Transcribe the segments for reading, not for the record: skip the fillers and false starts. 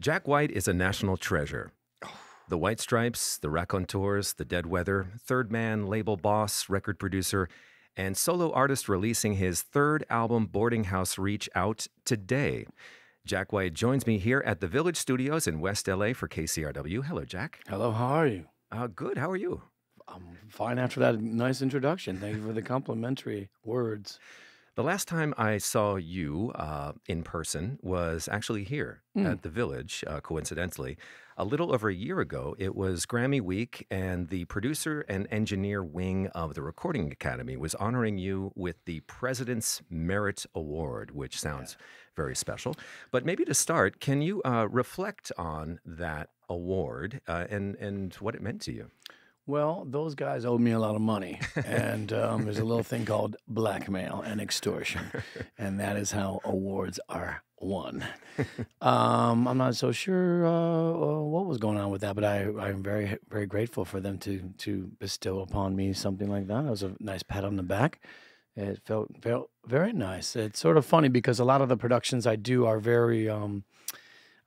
Jack White is a national treasure. The White Stripes, the Raconteurs, the Dead Weather, third man, label boss, record producer, and solo artist releasing his third album, Boarding House Reach, out today. Jack White joins me here at the Village Studios in West LA for KCRW. Hello, Jack. Hello, how are you? Good. How are you? I'm fine after that nice introduction. Thank you for the complimentary words. The last time I saw you in person was actually here at the Village, coincidentally. A little over a year ago, it was Grammy Week, and the producer and engineer wing of the Recording Academy was honoring you with the President's Merit Award, which sounds very special. But maybe to start, can you reflect on that award and what it meant to you? Well, those guys owed me a lot of money, and there's a little thing called blackmail and extortion, and that is how awards are won. I'm not so sure what was going on with that, but I'm very, very grateful for them to bestow upon me something like that. It was a nice pat on the back. It felt very nice. It's sort of funny because a lot of the productions I do are very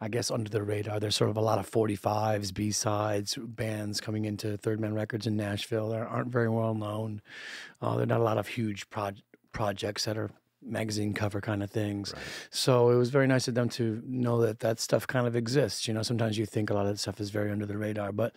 I guess under the radar. There's sort of a lot of 45s, B-sides, bands coming into Third Man Records in Nashville that aren't very well known. There are not a lot of huge projects that are magazine cover kind of things. Right. So it was very nice of them to know that that stuff kind of exists. You know, sometimes you think a lot of that stuff is very under the radar, but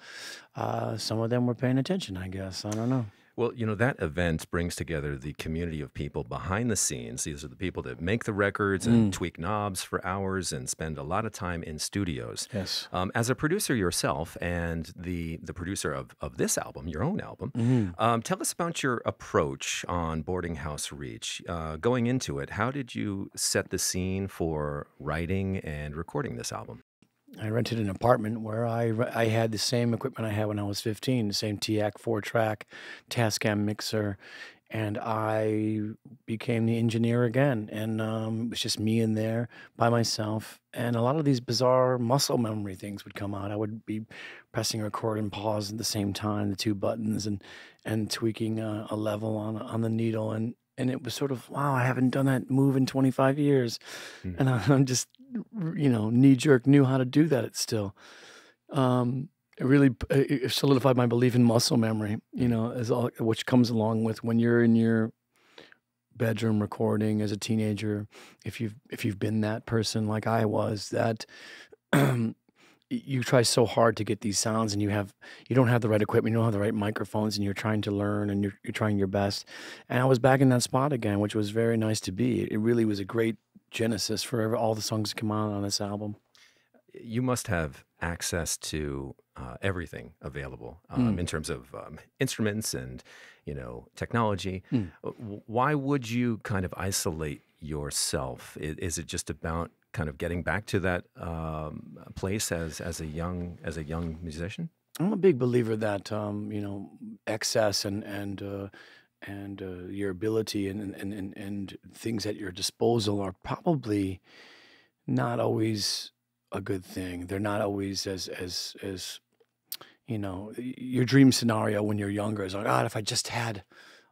some of them were paying attention, I guess. I don't know. Well, you know, that event brings together the community of people behind the scenes. These are the people that make the records and tweak knobs for hours and spend a lot of time in studios. Yes. As a producer yourself and the producer of this album, your own album, tell us about your approach on Boarding House Reach. Going into it, how did you set the scene for writing and recording this album? I rented an apartment where I had the same equipment I had when I was 15, the same TAC 4-track Tascam mixer, and I became the engineer again. And it was just me in there by myself. And a lot of these bizarre muscle memory things would come out. I would be pressing record and pause at the same time, the two buttons, and tweaking a level on the needle. And it was sort of, wow, I haven't done that move in 25 years. And I'm just, knee-jerk knew how to do that. It's still. It really it solidified my belief in muscle memory, which comes along with when you're in your bedroom recording as a teenager. If you've been that person like I was, that you try so hard to get these sounds, and you don't have the right equipment, you don't have the right microphones, and you're trying to learn, and you're trying your best. And I was back in that spot again, which was very nice to be. It really was a great genesis for all the songs that come out on this album. You must have access to everything available in terms of instruments and, technology. Why would you kind of isolate yourself? Is it just about kind of getting back to that place as a young musician? I'm a big believer that excess and your ability and things at your disposal are probably not always a good thing. They're not always as your dream scenario when you're younger is like, God, if I just had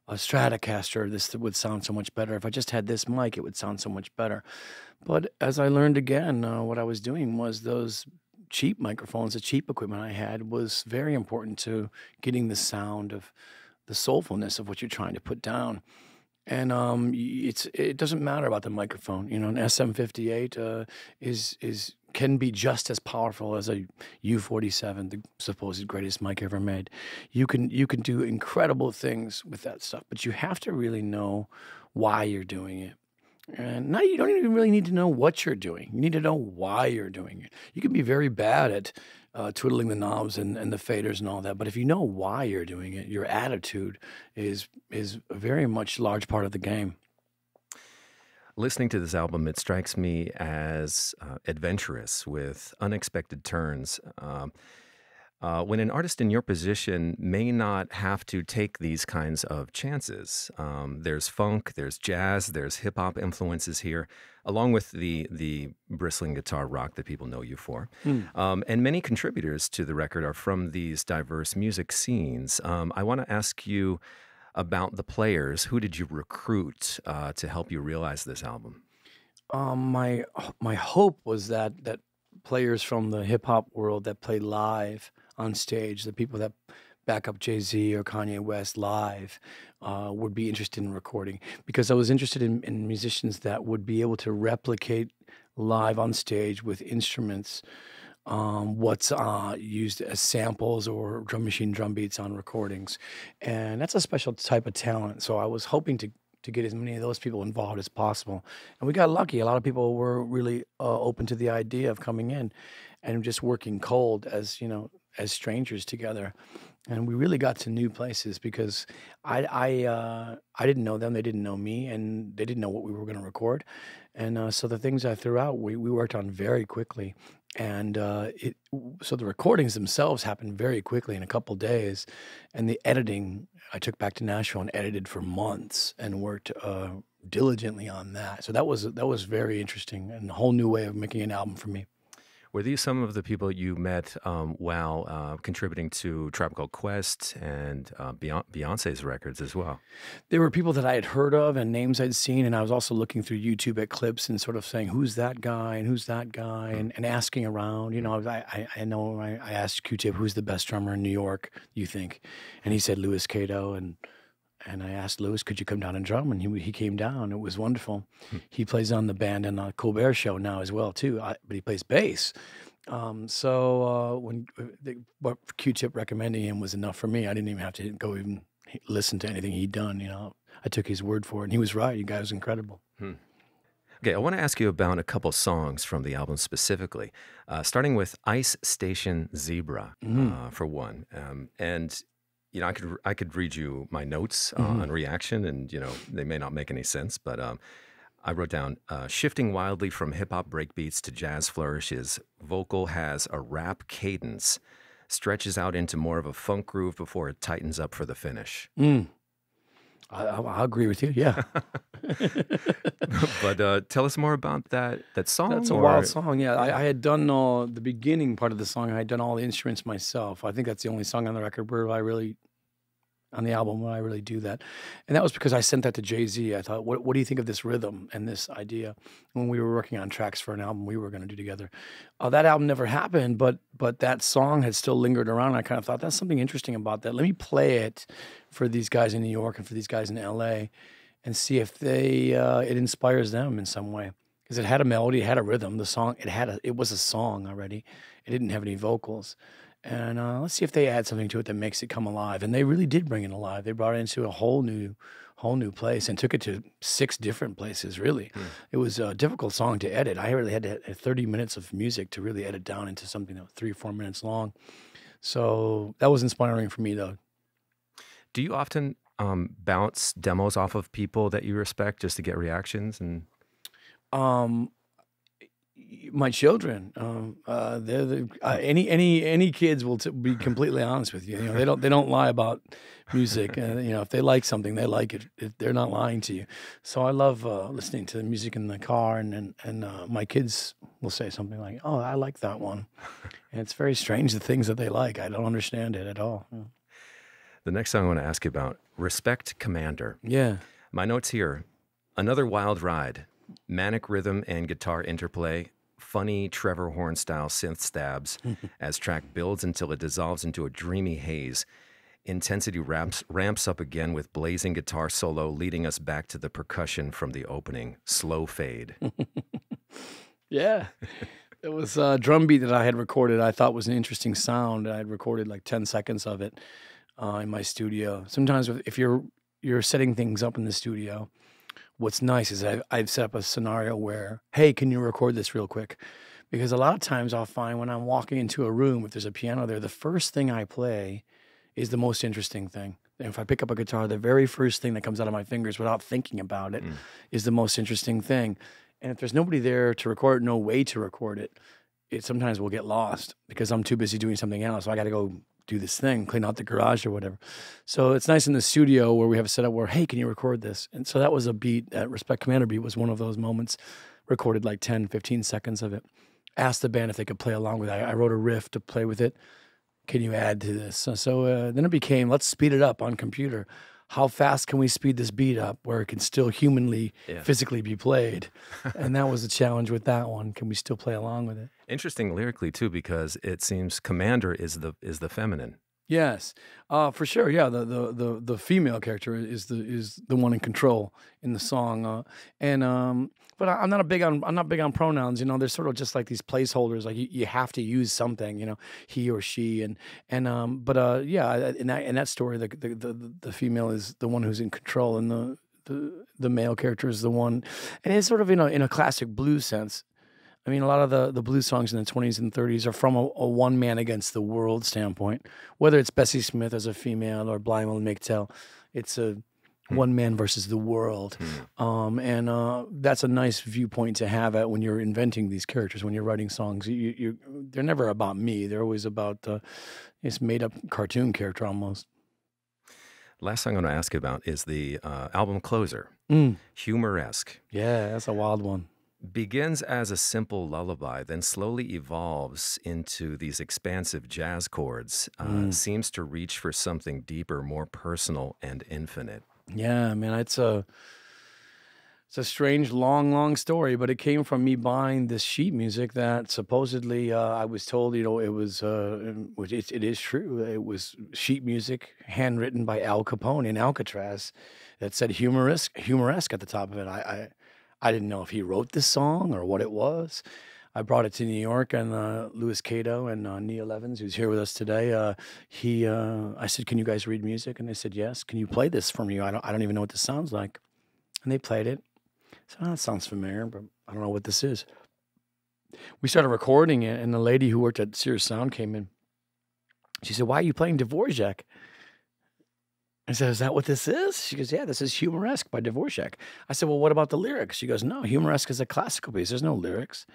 a Stratocaster, this would sound so much better. If I just had this mic, it would sound so much better. But as I learned again, what I was doing was those cheap microphones, the cheap equipment I had was very important to getting the sound of the soulfulness of what you're trying to put down. And it doesn't matter about the microphone. An SM58 can be just as powerful as a U47, the supposed greatest mic ever made. You can do incredible things with that stuff, but you have to really know why you're doing it. And now you don't even really need to know what you're doing. You need to know why you're doing it. You can be very bad at twiddling the knobs and the faders and all that, but if you know why you're doing it, your attitude is a very much large part of the game. Listening to this album, it strikes me as adventurous with unexpected turns. When an artist in your position may not have to take these kinds of chances. There's funk, there's jazz, there's hip-hop influences here, along with the bristling guitar rock that people know you for. And many contributors to the record are from these diverse music scenes. I want to ask you about the players. Who did you recruit to help you realize this album? My hope was that players from the hip hop world that play live on stage, the people that back up Jay-Z or Kanye West live, would be interested in recording, because I was interested in musicians that would be able to replicate live on stage with instruments, what's used as samples or drum machine drum beats on recordings. And that's a special type of talent. So I was hoping to get as many of those people involved as possible. And we got lucky. A lot of people were really open to the idea of coming in and just working cold as, as strangers together. And we really got to new places because I didn't know them, they didn't know me, and they didn't know what we were going to record. And so the things I threw out, we worked on very quickly. And so the recordings themselves happened very quickly in a couple days, and the editing I took back to Nashville and edited for months and worked diligently on that. So that was very interesting and a whole new way of making an album for me. Were these some of the people you met while contributing to Tribe Called Quest and Beyonce's records as well? There were people that I had heard of and names I'd seen, and I was also looking through YouTube at clips and sort of saying, who's that guy and who's that guy, and asking around. I know I asked Q-Tip, who's the best drummer in New York, you think? And he said Louis Cato, and I asked Louis, could you come down and drum? And he came down. It was wonderful. He plays on the band and the Colbert Show now as well, too, but he plays bass. What Q-Tip recommending him was enough for me. I didn't even have to go even listen to anything he'd done. I took his word for it, and he was right. You guy was incredible. Okay, I want to ask you about a couple songs from the album specifically, starting with Ice Station Zebra, for one. I could read you my notes on reaction, and they may not make any sense, but I wrote down shifting wildly from hip hop breakbeats to jazz flourishes. Vocal has a rap cadence, stretches out into more of a funk groove before it tightens up for the finish. I agree with you. Yeah. But tell us more about that song. That's a wild song. Yeah, I had done the beginning part of the song. I had done all the instruments myself. I think that's the only song on the record where on the album when I really do that. And that was because I sent that to Jay-Z. I thought, what do you think of this rhythm and this idea? When we were working on tracks for an album we were going to do together. That album never happened, but that song had still lingered around. I kind of thought, that's something interesting about that. Let me play it for these guys in New York and for these guys in LA and see if it inspires them in some way. Because it had a melody, it had a rhythm. The song, it was a song already. It didn't have any vocals. And let's see if they add something to it that makes it come alive. And they really did bring it alive. They brought it into a whole new place and took it to 6 different places, really. It was a difficult song to edit. I really had to 30 minutes of music to really edit down into something that was 3 or 4 minutes long. So that was inspiring for me, though. Do you often bounce demos off of people that you respect just to get reactions? And my children, they're any kids will be completely honest with you. They don't lie about music. If they like something, they like it. They're not lying to you. So I love listening to music in the car, and my kids will say something like, "Oh, I like that one," and it's very strange the things that they like. I don't understand it at all. The next song I want to ask you about, Respect Commander. Yeah. My notes here, another wild ride, manic rhythm and guitar interplay, funny Trevor Horn-style synth stabs as track builds until it dissolves into a dreamy haze. Intensity ramps up again with blazing guitar solo, leading us back to the percussion from the opening. Slow fade. Yeah. It was a drum beat that I had recorded. I thought was an interesting sound. I had recorded like 10 seconds of it in my studio. Sometimes if you're setting things up in the studio, what's nice is I've set up a scenario where, hey, can you record this real quick? Because a lot of times I'll find when I'm walking into a room, if there's a piano there, the first thing I play is the most interesting thing. And if I pick up a guitar, the very first thing that comes out of my fingers without thinking about it is the most interesting thing. And if there's nobody there to record it, no way to record it, it sometimes will get lost because I'm too busy doing something else. So I got to go do this thing, clean out the garage or whatever. So it's nice in the studio where we have a setup where, hey, can you record this? And so that was a beat, that Respect Commander beat was one of those moments, recorded like 10, 15 seconds of it. Asked the band if they could play along with it. I wrote a riff to play with it. Can you add to this? So then it became, let's speed it up on computer. how fast can we speed this beat up where it can still humanly, Yeah. physically be played? And that was the challenge with that one. Can we still play along with it? Interesting lyrically too, because it seems commander is the feminine. Yes, for sure. Yeah, the female character is the one in control in the song, but I'm not big on pronouns. You know, they're sort of just like these placeholders. Like you have to use something. You know, he or she, yeah. In that story, the female is the one who's in control, and the male character is the one, and it's sort of in a classic blues sense. I mean, a lot of the blues songs in the 20s and 30s are from a one man against the world standpoint. Whether it's Bessie Smith as a female or Blind Will Make Tell, it's a one man versus the world. That's a nice viewpoint to have at when you're inventing these characters, when you're writing songs. They're never about me. They're always about this made up cartoon character almost. Last thing I'm going to ask you about is the album closer, Mm. Humoresque. Yeah, that's a wild one. Begins as a simple lullaby, then slowly evolves into these expansive jazz chords, seems to reach for something deeper, more personal and infinite. Yeah, man, it's a strange, long, long story, but it came from me buying this sheet music that supposedly I was told, it was, which it is true. It was sheet music handwritten by Al Capone in Alcatraz that said humoresque at the top of it. I didn't know if he wrote this song or what it was. I brought it to New York, and Louis Cato and Neil Evans, who's here with us today, I said, "Can you guys read music?" And they said, "Yes." "Can you play this for me? I don't even know what this sounds like." And they played it. So that sounds familiar, but I don't know what this is. We started recording it, and the lady who worked at Sears Sound came in. She said, "Why are you playing Dvorak?" I said, "Is that what this is?" She goes, "Yeah, this is Humoresque by Dvorak." I said, "Well, what about the lyrics?" She goes, "No, Humoresque is a classical piece. There's no lyrics."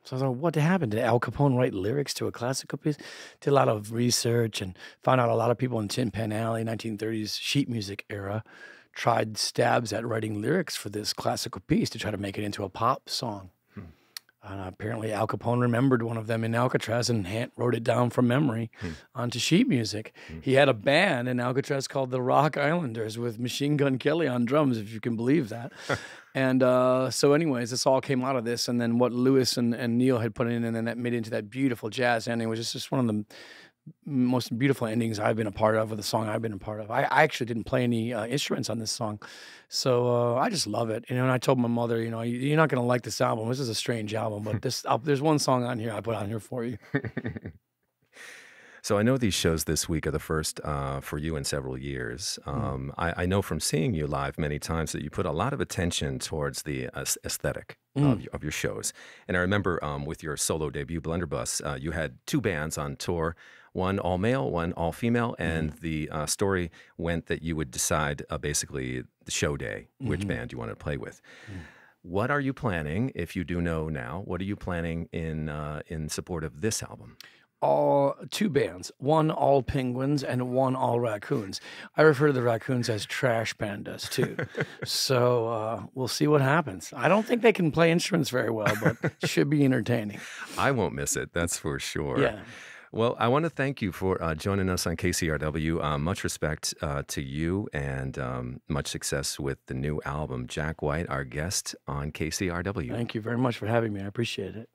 So I was like, what happened? Did Al Capone write lyrics to a classical piece? Did a lot of research and found out a lot of people in Tin Pan Alley, 1930s sheet music era, tried stabs at writing lyrics for this classical piece to try to make it into a pop song. Apparently, Al Capone remembered one of them in Alcatraz and wrote it down from memory onto sheet music. He had a band in Alcatraz called the Rock Islanders with Machine Gun Kelly on drums, if you can believe that. And so anyways, this all came out of this. And then what Lewis and Neil had put in, and then that made it into that beautiful jazz ending, which is just one of the most beautiful endings I've been a part of, or the song I've been a part of. I actually didn't play any instruments on this song, so I just love it. And I told my mother, you're not going to like this album. This is a strange album, but there's one song on here I put on here for you. So I know these shows this week are the first for you in several years. I know from seeing you live many times that you put a lot of attention towards the aesthetic of your shows. And I remember with your solo debut, Blunderbuss, you had two bands on tour, one all-male, one all-female, and the story went that you would decide basically the show day, which band you wanted to play with. What are you planning, if you do know now, what are you planning in support of this album? Two bands, one all penguins and one all raccoons. I refer to the raccoons as trash pandas too. So we'll see what happens. I don't think they can play instruments very well, but it should be entertaining. I won't miss it, that's for sure. Yeah. Well, I want to thank you for joining us on KCRW. Much respect to you, and much success with the new album. Jack White, our guest on KCRW. Thank you very much for having me. I appreciate it.